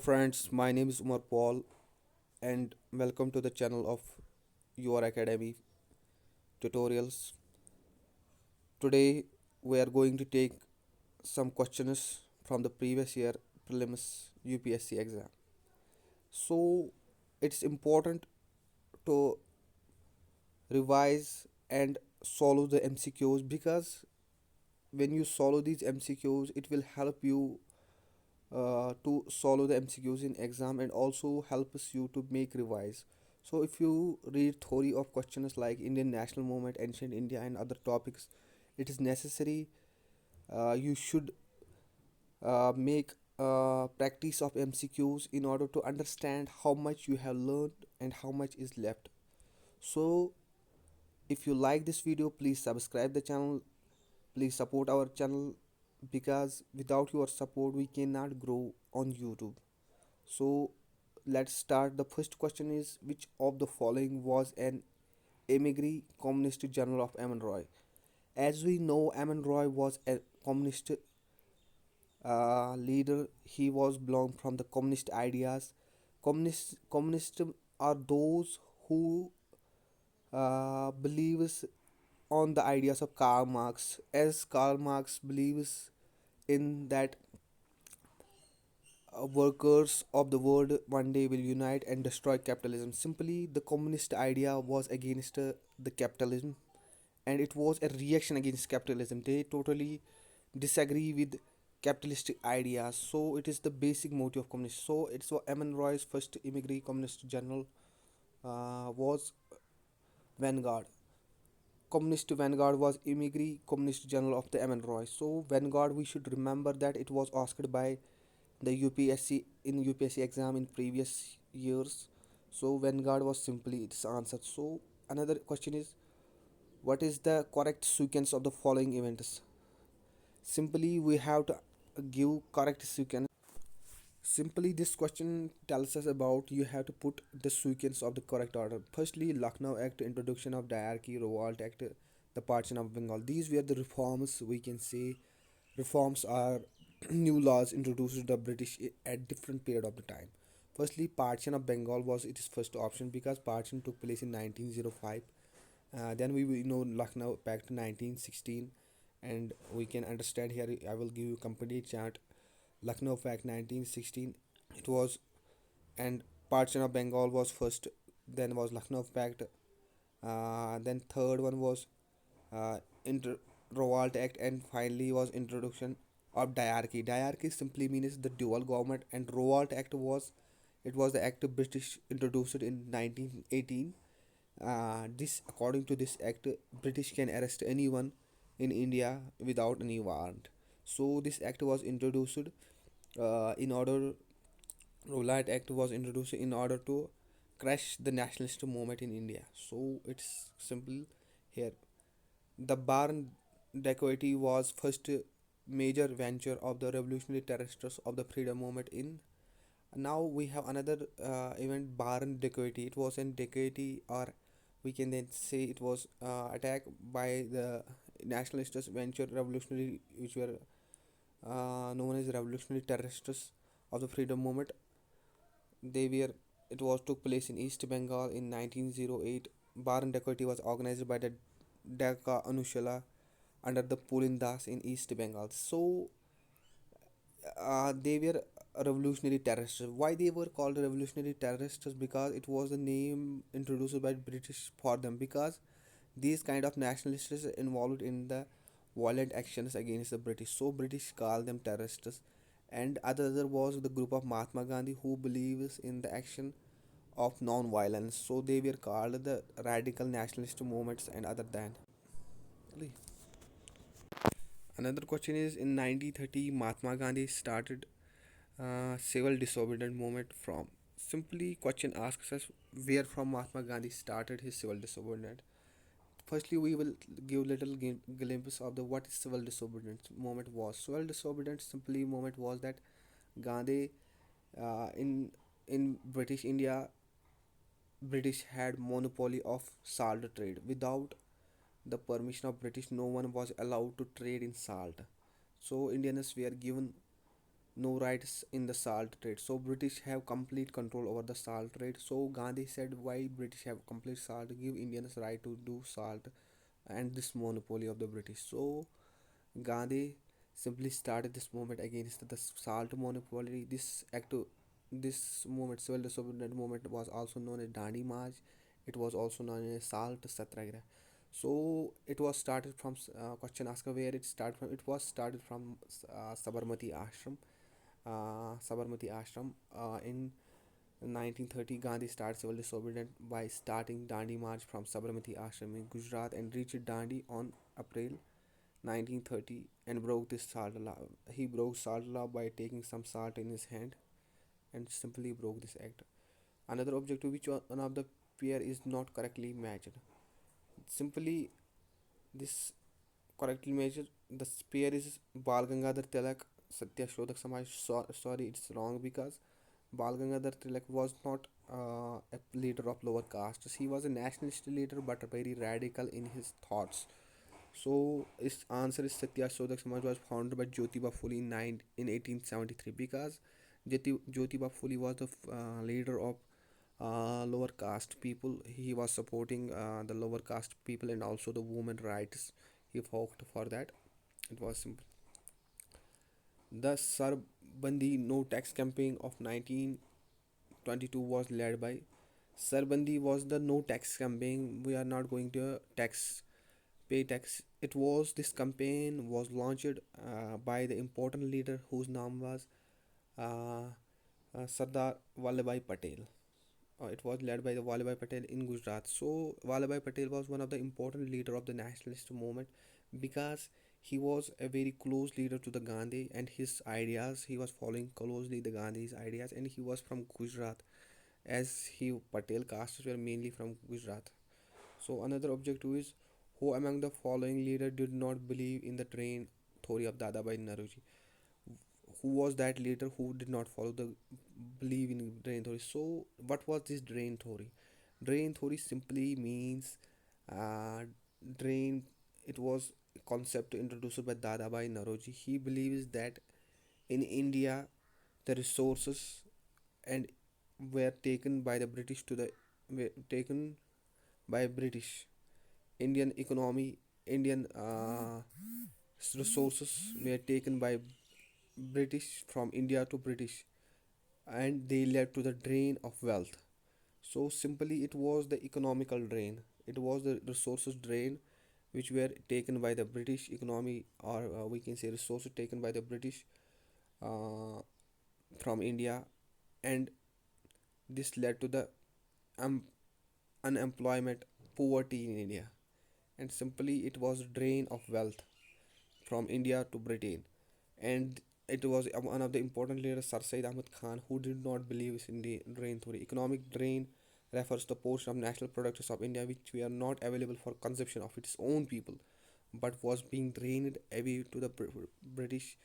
friends, my name is Umar Paul and welcome to the channel of Uracdemy Tutorials. Today we are going to take some questions from the previous year prelims UPSC exam. So it's important to revise and solve the MCQs because when you solve these MCQs it will help you to solve the MCQs in exam and also helps you to make revise. So if you read theory of questions like Indian national movement, ancient India, and other topics, it is necessary. You should make practice of MCQs in order to understand how much you have learned and how much is left. So if you like this video, please subscribe the channel. Please support our channel because without your support we cannot grow on YouTube. So let's start. The first question is, which of the following was an emigre communist general of Aman Roy? As we know, Aman Roy was a communist leader. He was belonged from the communist ideas. Communists are those who believes on the ideas of Karl Marx, as Karl Marx believes in that workers of the world one day will unite and destroy capitalism. Simply, the communist idea was against the capitalism and it was a reaction against capitalism. They totally disagree with capitalistic ideas. So, it is the basic motive of communists. So, it's what Eamon Roy's first immigrant communist general was Vanguard. Communist Vanguard was immigrant communist general of the Eamon Roy. So, Vanguard, we should remember that it was asked by the UPSC in UPSC exam in previous years. So Vanguard was simply its answer. So another question is, what is the correct sequence of the following events? Simply we have to give correct sequence. Simply this question tells us about you have to put the sequence of the correct order. Firstly, Lucknow Act, introduction of diarchy, Revolt Act, the partition of Bengal. These were the reforms, we can say. Reforms are new laws introduced to the British at different period of the time. Firstly, partition of Bengal was its first option because partition took place in 1905. Then we know Lucknow Pact 1916, and we can understand here. I will give you complete chart. Lucknow Pact 1916. It was, and partition of Bengal was first. Then was Lucknow Pact. Then third one was inter Revolt Act, and finally was introduction of diarchy. Diarchy simply means the dual government, and Revolt Act was, it was the act British introduced in 1918. This, according to this act, British can arrest anyone in India without any warrant. So this act was introduced in order. Revolt Act was introduced in order to crush the nationalist movement in India. So it's simple here. The Barn dacoity was first major venture of the revolutionary terrorists of the freedom movement in. Now we have another event, Barn dacoity. It was an dacoity, or we can then say it was attack by the nationalists venture revolutionary, which were known as revolutionary terrorists of the freedom movement. They were, it was took place in East Bengal in 1908. Barn dacoity was organized by the Dhaka Anushala under the Pulin Das in East Bengal. So they were revolutionary terrorists. Why they were called revolutionary terrorists? Because it was the name introduced by British for them. Because these kind of nationalists involved in the violent actions against the British. So British called them terrorists. And other was the group of Mahatma Gandhi who believes in the action of non-violence. So they were called the radical nationalist movements and other than. Another question is, in 1930 Mahatma Gandhi started civil disobedient movement from. Simply question asks us where from Mahatma Gandhi started his civil disobedient. Firstly, we will give little glimpse of the what civil disobedience movement was. Civil disobedience simply movement was that Gandhi in British India, British had monopoly of salt trade. Without the permission of British, no one was allowed to trade in salt. So Indians were given no rights in the salt trade. So British have complete control over the salt trade. So Gandhi said, why British have complete salt? Give Indians right to do salt and this monopoly of the British. So Gandhi simply started this movement against the salt monopoly. This movement, civil disobedience movement, was also known as Dandi March. It was also known as Salt Satyagraha. So it was started from question asker where it started from. It was started from Sabarmati Ashram. In 1930, Gandhi started civil disobedience by starting Dandi March from Sabarmati Ashram in Gujarat and reached Dandi on April 1930 and broke this salt law. He broke salt law by taking some salt in his hand and simply broke this act. Another objective which one of the pair is not correctly matched. Simply this correctly measured the pair is Bal Gangadhar Tilak Satya Shodhak Samaj. Sorry, it's wrong because Bal Gangadhar Tilak was not a leader of lower castes. He was a nationalist leader but very radical in his thoughts. So its answer is Satya Shodhak Samaj was founded by Jyotiba Phule in 1873 because Jyotiba Phule was the leader of lower caste people. He was supporting the lower caste people and also the women rights. He fought for that. It was simple. The Sarbandi no tax campaign of 1922 was led by Sarbandi was the no tax campaign. We are not going to tax pay tax. It was this campaign was launched by the important leader whose name was uh, Sardar Vallabhbhai Patel. It was led by the Vallabhbhai Patel in Gujarat. So Vallabhbhai Patel was one of the important leader of the nationalist movement because he was a very close leader to the Gandhi and his ideas. He was following closely the Gandhi's ideas and he was from Gujarat as he Patel castes were mainly from Gujarat. So another objective is who among the following leader did not believe in the drain theory of Dadabhai Naroji? Who was that leader who did not follow the believe in drain theory? So what was this drain theory? Drain theory simply means uh, drain. It was a concept introduced by Dadabhai Naroji. He believes that in India the resources and were taken by the British to the were taken by British Indian economy, Indian resources were taken by British from India to British and they led to the drain of wealth. So simply it was the economical drain. It was the resources drain which were taken by the British economy or we can say resources taken by the British uh, from India and this led to the um, unemployment poverty in India and simply it was drain of wealth from India to Britain. And it was one of the important leaders, Sir Said Ahmed Khan, who did not believe in the drain theory. Economic drain refers to the portion of national products of India which were not available for consumption of its own people, but was being drained away to the British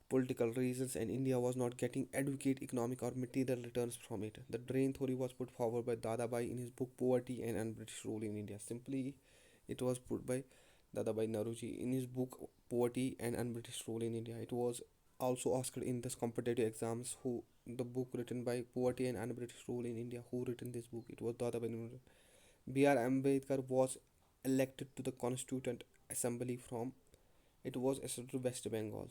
political reasons, and India was not getting adequate economic or material returns from it. The drain theory was put forward by Dadabhai in his book Poverty and Un-British Rule in India. Simply, it was put by Dadabhai Naroji in his book Poverty and Un-British Rule in India. It was also asked in this competitive exams who the book written by Poverty and Un-British Rule in India. Who written this book? It was Dadabhai Naroji. B.R. Ambedkar was elected to the Constituent Assembly from it was assessed to West Bengal.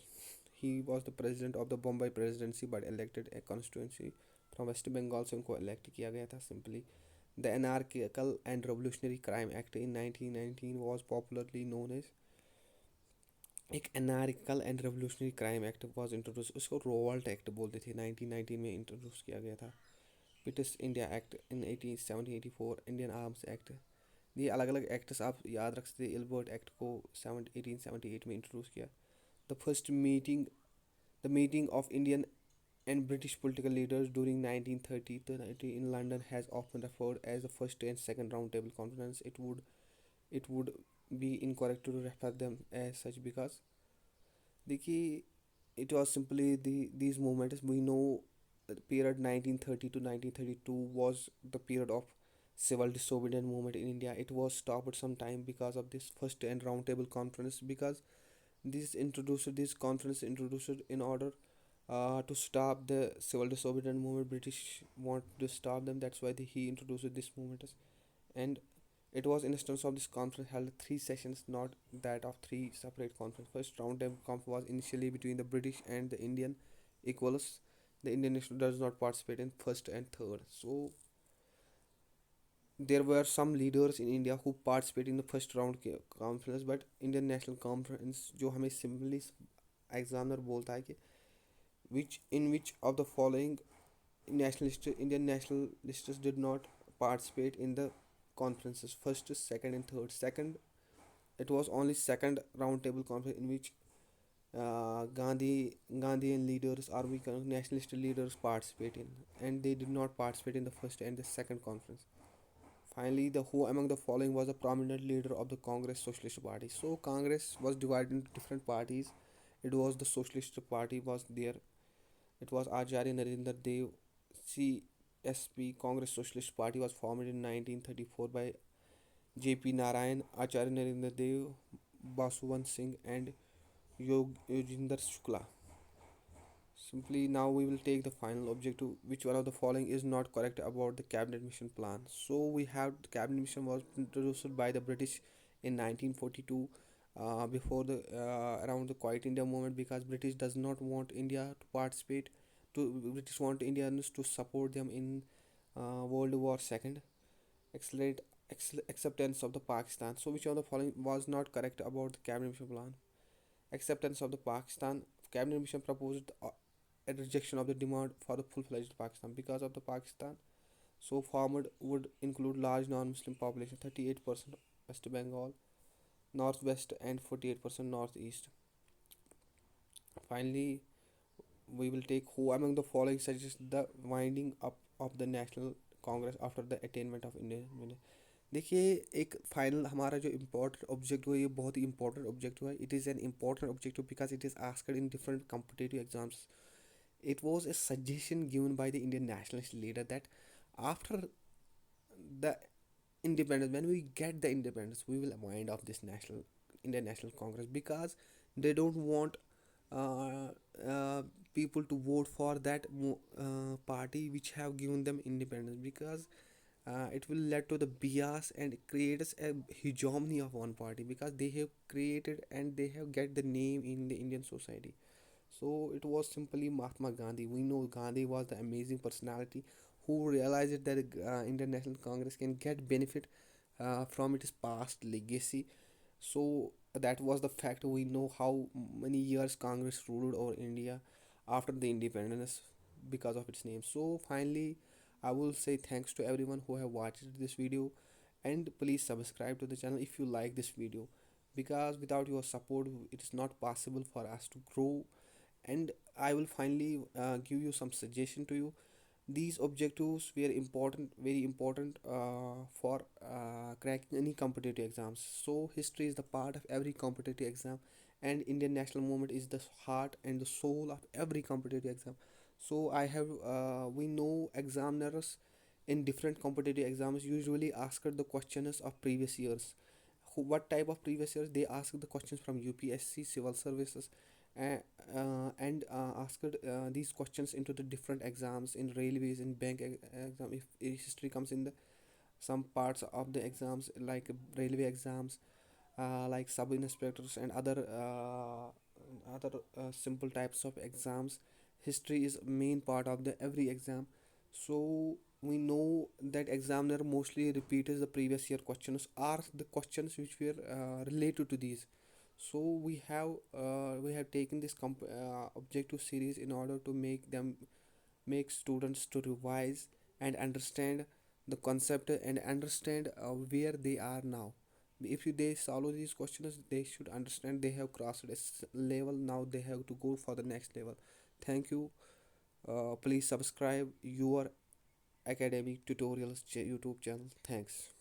He was the president of the Bombay presidency but elected a constituency from West Bengal से उनको elect किया गया था simply. The Anarchical and Revolutionary Crime Act in 1919 was popularly known as एक anarchical and revolutionary crime act was introduced उसको revolt act बोलते थे 1919 में introduce किया गया था. British India Act in 1784 Indian Arms Act ये अलग अलग एक्ट्स आप याद रख सकते एल्बर्ट एक्ट को 1878 में इंट्रोड्यूस किया. The first meeting the meeting of Indian and British political leaders during 1930 to 90 in London has often referred as the first and second roundtable conference. It would be incorrect to refer them as such because देखिए it was simply these movements we know the period 1930 to 1932 was the period of civil disobedience movement in India. It was stopped some time because of this first and roundtable conference because this conference introduced in order to stop the civil disobedient movement. British want to stop them. That's why he introduced this movement. And it was in instance of this conference held three sessions, not that of three separate conferences. First round table conference was initially between the British and the Indian equals. The Indian nation does not participate in first and third. So there were some leaders in India who participated in the first round conference, but Indian National Conference जो हमें simply examiner बोलता है कि which of the following nationalist Indian nationalists did not participate in the conferences first, second, and third. Second, it was only second roundtable conference in which Gandhian leaders or we nationalist leaders participate in, and they did not participate in the first and the second conference. Finally, the who among the following was a prominent leader of the Congress Socialist Party. So Congress was divided into different parties. It was the Socialist Party was there. It was Acharya Narendra Dev. CSP Congress Socialist Party was formed in 1934 by J.P. Narayan, Acharya Narendra Dev, Baswant Singh, and Yoginder Shukla. Simply now we will take the final objective. Which one of the following is not correct about the cabinet mission plan? So we have the cabinet mission was introduced by the British in 1942, before the around the Quiet India movement, because British does not want India to participate. To British want Indians to support them in World War II. Accelerate acceptance of the Pakistan. So which of the following was not correct about the cabinet mission plan? Acceptance of the Pakistan. Cabinet mission proposed a rejection of the demand for the full-fledged Pakistan because of the Pakistan. So formed would include large non-Muslim population, 38% West Bengal, Northwest, and 48% Northeast. Finally, we will take who among the following suggests the winding up of the National Congress after the attainment of Indian. देखिए एक final हमारा जो important objective है ये बहुत ही important objective है. It is an important objective because it is asked in different competitive exams. It was a suggestion given by the Indian nationalist leader that after the independence, when we get the independence, we will wind up this national Indian National Congress because they don't want uh, uh, people to vote for that party which have given them independence, because it will lead to the bias and creates a hegemony of one party because they have created and they have get the name in the Indian society. So it was simply Mahatma Gandhi. We know Gandhi was the amazing personality who realized that Indian National Congress can get benefit from its past legacy. So that was the fact. We know how many years Congress ruled over India after the independence because of its name. So finally, I will say thanks to everyone who have watched this video, and please subscribe to the channel if you like this video, because without your support it is not possible for us to grow. And I will finally give you some suggestion to you. These objectives were important, very important for cracking any competitive exams. So history is the part of every competitive exam, and Indian national movement is the heart and the soul of every competitive exam. So I have we know examiners in different competitive exams usually ask the questions of previous years. What type of previous years? They ask the questions from UPSC civil services, uh, and asked these questions into the different exams in railways, in bank exam. If history comes in the some parts of the exams like railway exams, like sub inspectors and other simple types of exams, history is main part of the every exam. So we know that examiner mostly repeats the previous year questions or the questions which were related to these. So we have taken this objective series in order to make students to revise and understand the concept and understand where they are now. If they solve these questions, they should understand they have crossed a level. Now they have to go for the next level. Thank you. Please subscribe your academic tutorials YouTube channel. Thanks.